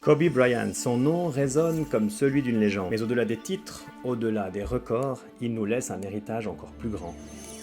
Kobe Bryant, son nom résonne comme celui d'une légende. Mais au-delà des titres, au-delà des records, il nous laisse un héritage encore plus grand,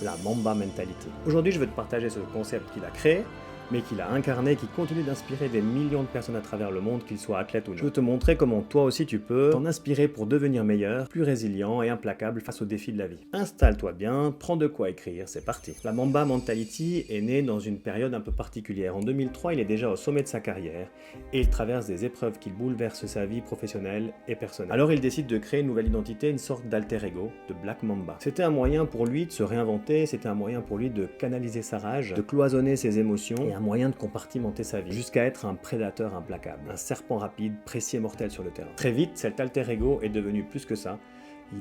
la Mamba Mentality. Aujourd'hui, je veux te partager ce concept qu'il a créé, mais qu'il a incarné, qui continue d'inspirer des millions de personnes à travers le monde, qu'ils soient athlètes ou non. Je veux te montrer comment toi aussi tu peux t'en inspirer pour devenir meilleur, plus résilient et implacable face aux défis de la vie. Installe-toi bien, prends de quoi écrire, c'est parti. La Mamba Mentality est née dans une période un peu particulière. En 2003, il est déjà au sommet de sa carrière et il traverse des épreuves qui bouleversent sa vie professionnelle et personnelle. Alors il décide de créer une nouvelle identité, une sorte d'alter ego, de Black Mamba. C'était un moyen pour lui de se réinventer, c'était un moyen pour lui de canaliser sa rage, de cloisonner ses émotions, et un moyen de compartimenter sa vie, jusqu'à être un prédateur implacable, un serpent rapide, précis et mortel sur le terrain. Très vite, cet alter ego est devenu plus que ça.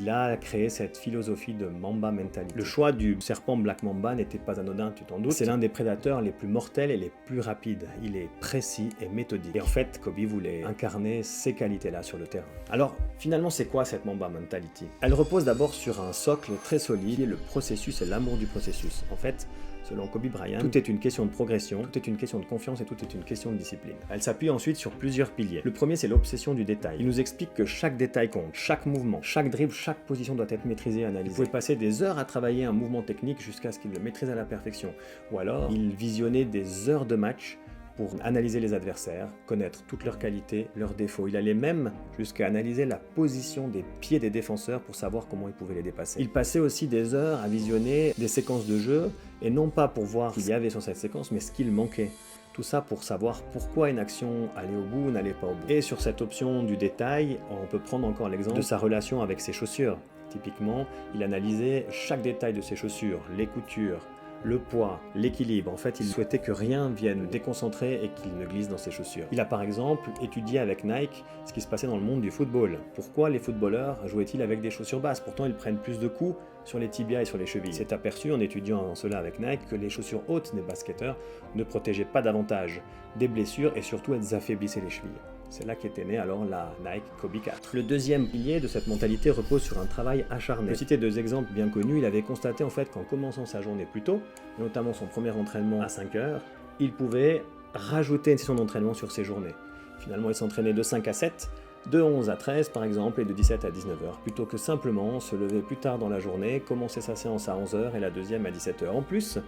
Il a créé cette philosophie de Mamba Mentality. Le choix du serpent Black Mamba n'était pas anodin, tu t'en doutes. C'est l'un des prédateurs les plus mortels et les plus rapides. Il est précis et méthodique. Et en fait, Kobe voulait incarner ces qualités-là sur le terrain. Alors, finalement, c'est quoi cette Mamba Mentality? Elle repose d'abord sur un socle très solide, le processus et l'amour du processus. En fait, selon Kobe Bryant, tout est une question de progression, tout est une question de confiance et tout est une question de discipline. Elle s'appuie ensuite sur plusieurs piliers. Le premier, c'est l'obsession du détail. Il nous explique que chaque détail compte, chaque mouvement, chaque dribble, chaque position doit être maîtrisée et analysée. Il pouvait passer des heures à travailler un mouvement technique jusqu'à ce qu'il le maîtrise à la perfection. Ou alors, il visionnait des heures de match pour analyser les adversaires, connaître toutes leurs qualités, leurs défauts. Il allait même jusqu'à analyser la position des pieds des défenseurs pour savoir comment il pouvait les dépasser. Il passait aussi des heures à visionner des séquences de jeu, et non pas pour voir ce qu'il y avait sur cette séquence, mais ce qu'il manquait. Tout ça pour savoir pourquoi une action allait au bout ou n'allait pas au bout. Et sur cette option du détail, on peut prendre encore l'exemple de sa relation avec ses chaussures. Typiquement, il analysait chaque détail de ses chaussures, les coutures, le poids, l'équilibre. En fait, il souhaitait que rien vienne déconcentrer et qu'il ne glisse dans ses chaussures. Il a par exemple étudié avec Nike ce qui se passait dans le monde du football. Pourquoi les footballeurs jouaient-ils avec des chaussures basses? Pourtant, ils prennent plus de coups sur les tibias et sur les chevilles. Il s'est aperçu en étudiant cela avec Nike que les chaussures hautes des basketteurs ne protégeaient pas davantage des blessures et surtout elles affaiblissaient les chevilles. C'est là qu'était née alors la Nike Kobe 4. Le deuxième pilier de cette mentalité repose sur un travail acharné. Pour citer deux exemples bien connus, il avait constaté en fait qu'en commençant sa journée plus tôt, notamment son premier entraînement à 5 heures, il pouvait rajouter une session d'entraînement sur ses journées. Finalement, il s'entraînait de 5 à 7, de 11 à 13 par exemple, et de 17 à 19 heures, plutôt que simplement se lever plus tard dans la journée, commencer sa séance à 11 heures et la deuxième à 17 heures. En plus,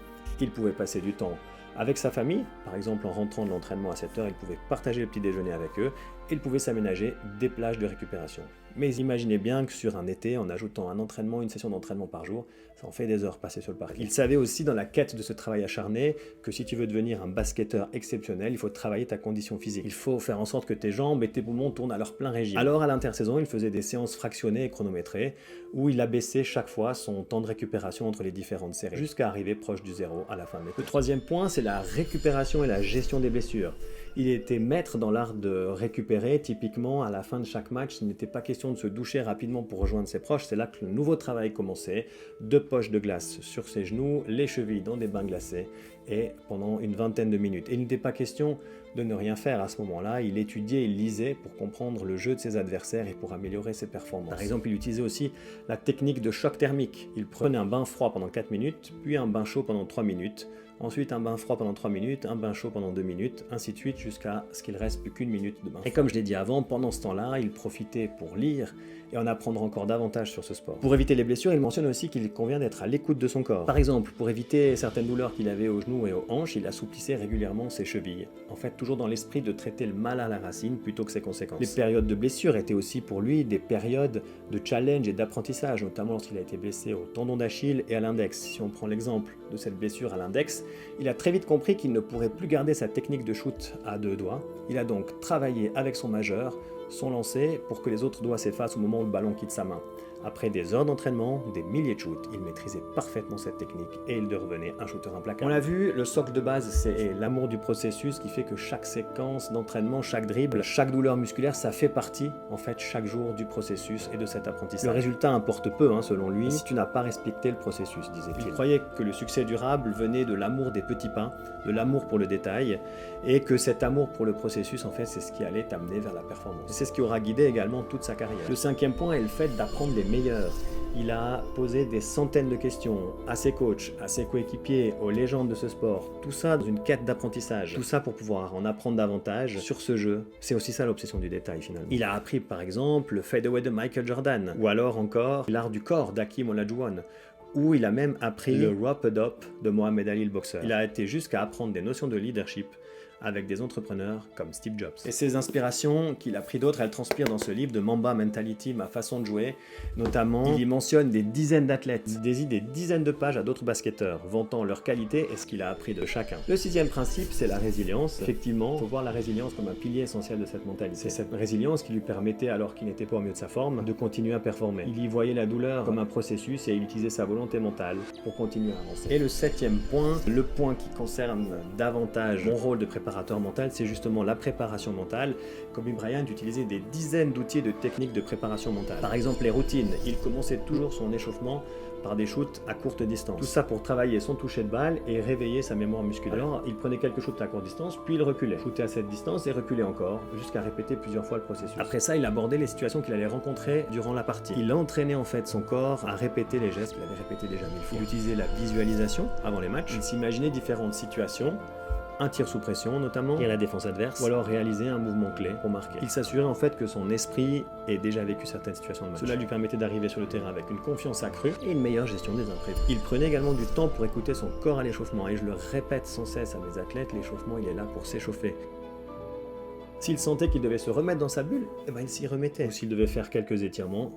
il pouvait passer du temps avec sa famille, par exemple en rentrant de l'entraînement à 7 heures, il pouvait partager le petit déjeuner avec eux et il pouvait s'aménager des plages de récupération. Mais imaginez bien que sur un été, en ajoutant un entraînement, une session d'entraînement par jour, ça en fait des heures passées sur le parquet. Il savait aussi dans la quête de ce travail acharné que si tu veux devenir un basketteur exceptionnel, il faut travailler ta condition physique. Il faut faire en sorte que tes jambes et tes poumons tournent à leur plein régime. Alors à l'intersaison, il faisait des séances fractionnées et chronométrées où il abaissait chaque fois son temps de récupération entre les différentes séries jusqu'à arriver proche du zéro à la fin de l'été. Le troisième point, c'est la récupération et la gestion des blessures. Il était maître dans l'art de récupérer. Typiquement, à la fin de chaque match, il n'était pas question de se doucher rapidement pour rejoindre ses proches. C'est là que le nouveau travail commençait. 2 poches de glace sur ses genoux, les chevilles dans des bains glacés et pendant une vingtaine de minutes. Et il n'était pas question de ne rien faire à ce moment-là. Il étudiait, il lisait pour comprendre le jeu de ses adversaires et pour améliorer ses performances. Par exemple, il utilisait aussi la technique de choc thermique. Il prenait un bain froid pendant 4 minutes, puis un bain chaud pendant 3 minutes. Ensuite, un bain froid pendant 3 minutes, un bain chaud pendant 2 minutes, ainsi de suite jusqu'à ce qu'il reste plus qu'une minute de bain. Et comme je l'ai dit avant, pendant ce temps-là, il profitait pour lire et en apprendre encore davantage sur ce sport. Pour éviter les blessures, il mentionne aussi qu'il convient d'être à l'écoute de son corps. Par exemple, pour éviter certaines douleurs qu'il avait aux genoux et aux hanches, il assouplissait régulièrement ses chevilles. En fait, toujours dans l'esprit de traiter le mal à la racine plutôt que ses conséquences. Les périodes de blessure étaient aussi pour lui des périodes de challenge et d'apprentissage, notamment lorsqu'il a été blessé au tendon d'Achille et à l'index. Si on prend l'exemple de cette blessure à l'index, il a très vite compris qu'il ne pourrait plus garder sa technique de shoot à 2 doigts. Il a donc travaillé avec son majeur, son lancer, pour que les autres doigts s'effacent au moment où le ballon quitte sa main. Après des heures d'entraînement, des milliers de shoots, il maîtrisait parfaitement cette technique et il devenait un shooter implacable. On l'a vu, le socle de base, c'est l'amour du processus qui fait que chaque séquence d'entraînement, chaque dribble, chaque douleur musculaire, ça fait partie, en fait, chaque jour du processus et de cet apprentissage. Le résultat importe peu, selon lui, si tu n'as pas respecté le processus, disait-il. Il croyait que le succès durable venait de l'amour des petits pas, de l'amour pour le détail, et que cet amour pour le processus, en fait, c'est ce qui allait t'amener vers la performance. C'est ce qui aura guidé également toute sa carrière. Le cinquième point est le fait d'apprendre les meilleurs. Il a posé des centaines de questions à ses coachs, à ses coéquipiers, aux légendes de ce sport. sport, tout ça dans une quête d'apprentissage, tout ça pour pouvoir en apprendre davantage sur ce jeu. C'est aussi ça l'obsession du détail finalement. Il a appris par exemple le fadeaway de Michael Jordan, ou alors encore l'art du corps d'Hakeem Olajuwon, où il a même appris le rope-a-dope de Mohamed Ali le boxeur. Il a été jusqu'à apprendre des notions de leadership avec des entrepreneurs comme Steve Jobs. Et ces inspirations qu'il a pris d'autres, elles transpirent dans ce livre de Mamba Mentality, ma façon de jouer. Notamment, il y mentionne des dizaines d'athlètes, il dédie des dizaines de pages à d'autres basketteurs, vantant leur qualité et ce qu'il a appris de chacun. Le 6e principe, c'est la résilience. Effectivement, il faut voir la résilience comme un pilier essentiel de cette mentalité. C'est cette résilience qui lui permettait, alors qu'il n'était pas au mieux de sa forme, de continuer à performer. Il y voyait la douleur comme un processus et il utilisait sa volonté mentale pour continuer à avancer. Et le 7e point, le point qui concerne davantage mon rôle de préparateur mental, c'est justement la préparation mentale. Kobe Bryant utilisait des dizaines d'outils et de techniques de préparation mentale. Par exemple, les routines. Il commençait toujours son échauffement par des shoots à courte distance. Tout ça pour travailler son toucher de balle et réveiller sa mémoire musculaire. Alors, il prenait quelques shoots à courte distance, puis il reculait. Shootait à cette distance et reculait encore, jusqu'à répéter plusieurs fois le processus. Après ça, il abordait les situations qu'il allait rencontrer durant la partie. Il entraînait en fait son corps à répéter les gestes qu'il avait répétés déjà 1000 fois. Il utilisait la visualisation avant les matchs. Il s'imaginait différentes situations, un tir sous pression notamment, et la défense adverse, ou alors réaliser un mouvement clé pour marquer. Il s'assurait en fait que son esprit ait déjà vécu certaines situations de match. Cela lui permettait d'arriver sur le terrain avec une confiance accrue et une meilleure gestion des imprévus. Il prenait également du temps pour écouter son corps à l'échauffement, et je le répète sans cesse à mes athlètes, l'échauffement il est là pour s'échauffer. S'il sentait qu'il devait se remettre dans sa bulle, eh ben il s'y remettait. Ou s'il devait faire quelques étirements,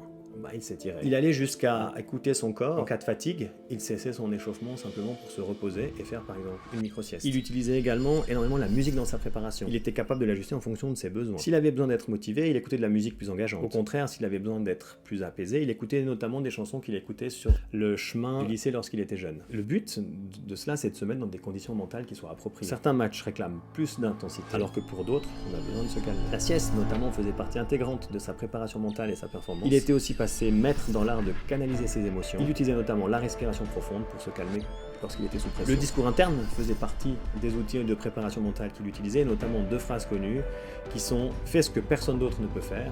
il s'étirait. Il allait jusqu'à écouter son corps. En cas de fatigue, il cessait son échauffement simplement pour se reposer et faire par exemple une micro-sieste. Il utilisait également énormément la musique dans sa préparation. Il était capable de l'ajuster en fonction de ses besoins. S'il avait besoin d'être motivé, il écoutait de la musique plus engageante. Au contraire, s'il avait besoin d'être plus apaisé, il écoutait notamment des chansons qu'il écoutait sur le chemin du lycée lorsqu'il était jeune. Le but de cela, c'est de se mettre dans des conditions mentales qui soient appropriées. Certains matchs réclament plus d'intensité, alors que pour d'autres, on a besoin de se calmer. La sieste, notamment, faisait partie intégrante de sa préparation mentale et sa performance. Il était aussi passé maître dans l'art de canaliser ses émotions. Il utilisait notamment la respiration profonde pour se calmer lorsqu'il était sous pression. Le discours interne faisait partie des outils de préparation mentale qu'il utilisait, notamment 2 phrases connues qui sont « fais ce que personne d'autre ne peut faire »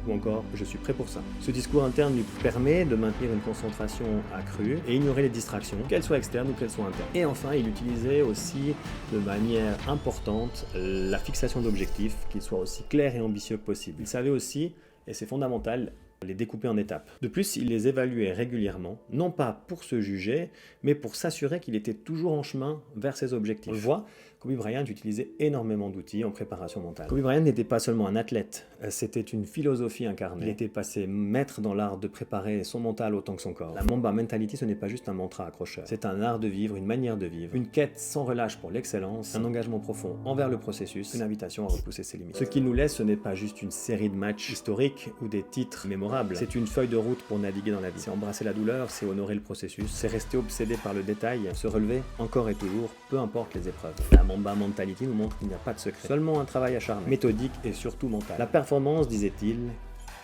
ou encore « je suis prêt pour ça ». Ce discours interne lui permet de maintenir une concentration accrue et ignorer les distractions, qu'elles soient externes ou qu'elles soient internes. Et enfin, il utilisait aussi de manière importante la fixation d'objectifs, qu'ils soient aussi clairs et ambitieux que possible. Il savait aussi, et c'est fondamental, les découper en étapes. De plus, il les évaluait régulièrement, non pas pour se juger, mais pour s'assurer qu'il était toujours en chemin vers ses objectifs. On le voit, Kobe Bryant utilisait énormément d'outils en préparation mentale. Kobe Bryant n'était pas seulement un athlète, c'était une philosophie incarnée. Il était passé maître dans l'art de préparer son mental autant que son corps. La Mamba Mentality, ce n'est pas juste un mantra accrocheur. C'est un art de vivre, une manière de vivre, une quête sans relâche pour l'excellence, un engagement profond envers le processus, une invitation à repousser ses limites. Ce qu'il nous laisse, ce n'est pas juste une série de matchs historiques ou des titres mémorables. C'est une feuille de route pour naviguer dans la vie. C'est embrasser la douleur, c'est honorer le processus, c'est rester obsédé par le détail, se relever encore et toujours, peu importe les épreuves. La Mamba Mentality nous montre qu'il n'y a pas de secret, seulement un travail acharné, méthodique et surtout mental. La performance, disait-il,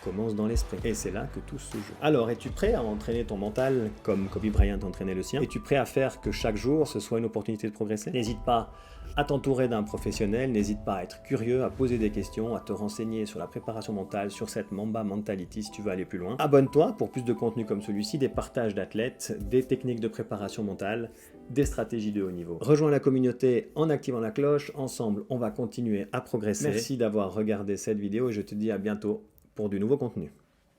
commence dans l'esprit. Et c'est là que tout se joue. Alors, es-tu prêt à entraîner ton mental comme Kobe Bryant entraînait le sien? Es-tu prêt à faire que chaque jour, ce soit une opportunité de progresser? N'hésite pas à t'entourer d'un professionnel, n'hésite pas à être curieux, à poser des questions, à te renseigner sur la préparation mentale, sur cette Mamba Mentality si tu veux aller plus loin. Abonne-toi pour plus de contenu comme celui-ci, des partages d'athlètes, des techniques de préparation mentale, des stratégies de haut niveau. Rejoins la communauté en activant la cloche. Ensemble, on va continuer à progresser. Merci d'avoir regardé cette vidéo et je te dis à bientôt pour du nouveau contenu.